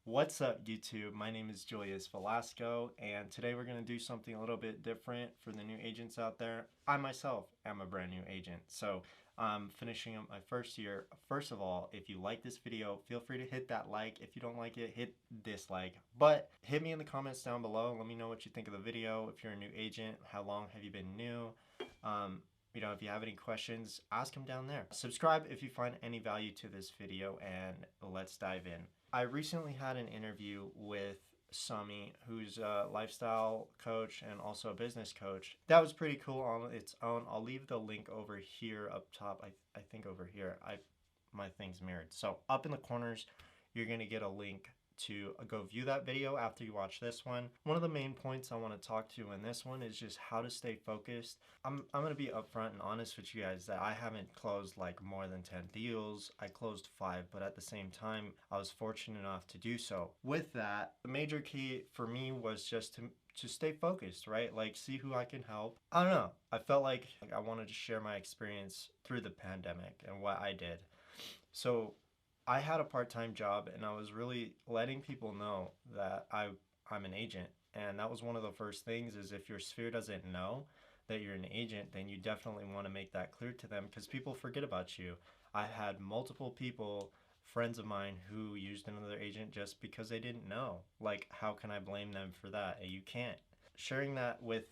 What's up, YouTube? My name is Julius Velasco, and today we're going to do something a little bit different for the new agents out there. I myself am a brand new agent, so I'm finishing up my first year. First of all, if you like this video, feel free to hit that like. If you don't like it, hit dislike. But hit me in the comments down below. Let me know what you think of the video. If you're a new agent, how long have you been new? If you have any questions, ask them down there. Subscribe if you find any value to this video, and let's dive in. I recently had an interview with Sommy, who's a lifestyle coach and also a business coach. That was pretty cool on its own. I'll leave the link over here up top. I think over here. My thing's mirrored. So up in the corners, you're going to get a link to go view that video after you watch this one. One of the main points I want to talk to in this one is just how to stay focused. I'm going to be upfront and honest with you guys that I haven't closed like more than 10 deals. I closed 5, but at the same time, I was fortunate enough to do so. With that, the major key for me was just to stay focused, right? Like, see who I can help. I don't know. I felt like I wanted to share my experience through the pandemic and what I did. So I had a part-time job, and I was really letting people know that I'm an agent. And that was one of the first things, is if your sphere doesn't know that you're an agent, then you definitely want to make that clear to them, because people forget about you. I had multiple people, friends of mine, who used another agent just because they didn't know. Like, how can I blame them for that? You can't. Sharing that with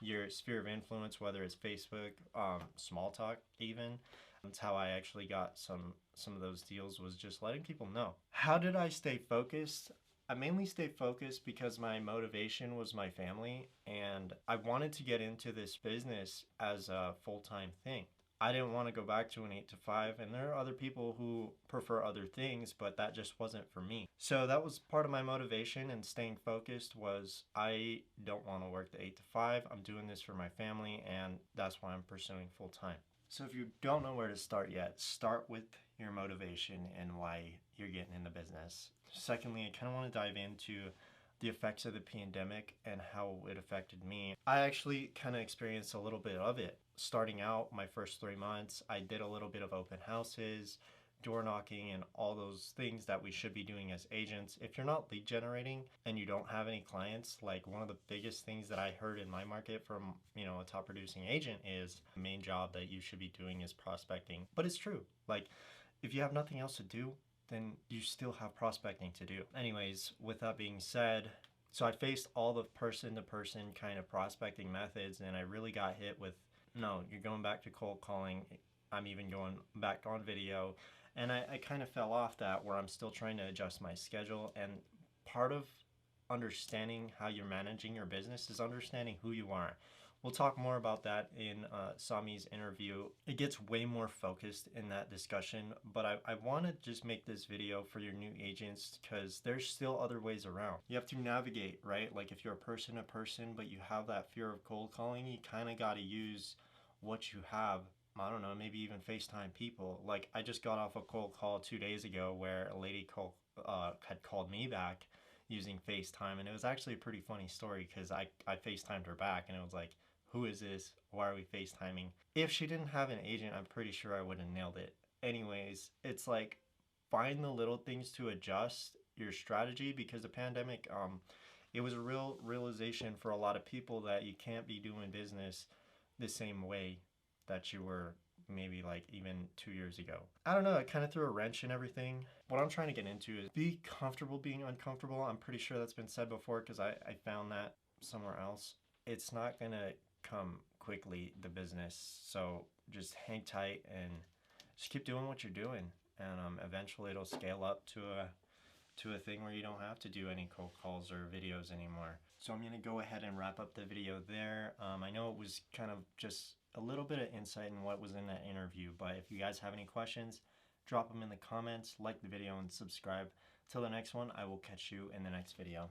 your sphere of influence, whether it's Facebook, small talk even. That's how I actually got some of those deals, was just letting people know. How did I stay focused? I mainly stayed focused because my motivation was my family, and I wanted to get into this business as a full-time thing. I didn't want to go back to an 8 to 5, and there are other people who prefer other things, but that just wasn't for me. So that was part of my motivation, and staying focused was, I don't want to work the 8 to 5. I'm doing this for my family, and that's why I'm pursuing full-time. So if you don't know where to start yet, start with your motivation and why you're getting into business. Secondly, I kind of want to dive into the effects of the pandemic and how it affected me. I actually kind of experienced a little bit of it. Starting out, my first 3 months, I did a little bit of open houses, door knocking, and all those things that we should be doing as agents. If you're not lead generating and you don't have any clients, like, one of the biggest things that I heard in my market from, a top producing agent is the main job that you should be doing is prospecting. But it's true. Like, if you have nothing else to do, then you still have prospecting to do. Anyways, with that being said, so I faced all the person-to-person kind of prospecting methods, and I really got hit with, no, you're going back to cold calling. I'm even going back on video. And I kind of fell off that, where I'm still trying to adjust my schedule. And part of understanding how you're managing your business is understanding who you are. We'll talk more about that in Sammy's interview. It gets way more focused in that discussion, but I want to just make this video for your new agents, because there's still other ways around. You have to navigate, right? Like, if you're a person to person, but you have that fear of cold calling, you kind of got to use what you have. I don't know, maybe even FaceTime people. Like, I just got off a cold call 2 days ago where a lady had called me back using FaceTime, and it was actually a pretty funny story, because I FaceTimed her back, and it was like, who is this? Why are we FaceTiming? If she didn't have an agent, I'm pretty sure I would have nailed it. Anyways, it's like, find the little things to adjust your strategy, because the pandemic, it was a real realization for a lot of people that you can't be doing business the same way that you were maybe like even 2 years ago. I don't know, it kind of threw a wrench in everything. What I'm trying to get into is be comfortable being uncomfortable. I'm pretty sure that's been said before, because I found that somewhere else. It's not gonna come quickly, the business, so just hang tight and just keep doing what you're doing, and eventually it'll scale up to a thing where you don't have to do any cold calls or videos anymore. So I'm gonna go ahead and wrap up the video there. I know it was kind of just a little bit of insight in what was in that interview, but if you guys have any questions, drop them in the comments, like the video, and subscribe. Till the next one, I will catch you in the next video.